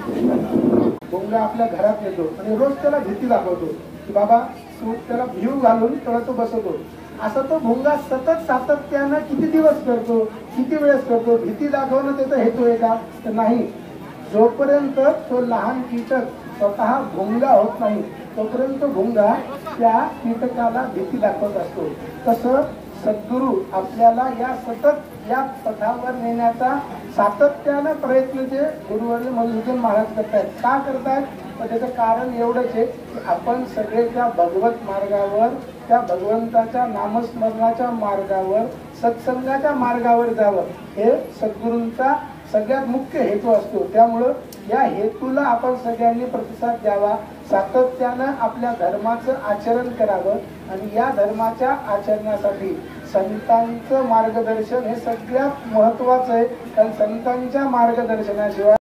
भोंगा आपल्या घरात येतो आणि रोज त्याला भीती दाखवतो की बाबा तू त्याला भिव घालून तेव्हा तो बसवतो. असं तो भोंगा सतत सातत्यानं किती दिवस करतो, किती वेळेस करतो. भीती दाखवणं त्याचा हेतू आहे का? तर नाही. जोपर्यंत तो लहान कीटक स्वतः भोंगा होत नाही तोपर्यंत भोंगा त्या कीटकाला भीती दाखवत असतो. तसं सद्गुरू आपल्याला या सतत या पथावर नेण्याचा सातत्यानं प्रयत्न जे गुरुवर्य मधुसूदन महाराज करतायत. का करतायत? तर त्याचं कारण एवढंच आहे की आपण सगळे त्या भगवत मार्गावर, त्या भगवंताच्या नामस्मरणाच्या मार्गावर, सत्संगाच्या मार्गावर जावं हे सद्गुरूंचा सगळ्यात मुख्य हेतू असतो. त्यामुळं या हेतूला आपण सगळ्यांनी प्रतिसाद द्यावा, सातत्यानं आपल्या धर्माचं आचरण करावं आणि या धर्माच्या आचरणासाठी संतांचं मार्गदर्शन हे सगळ्यात महत्वाचं आहे. कारण संतांच्या मार्गदर्शनाशिवाय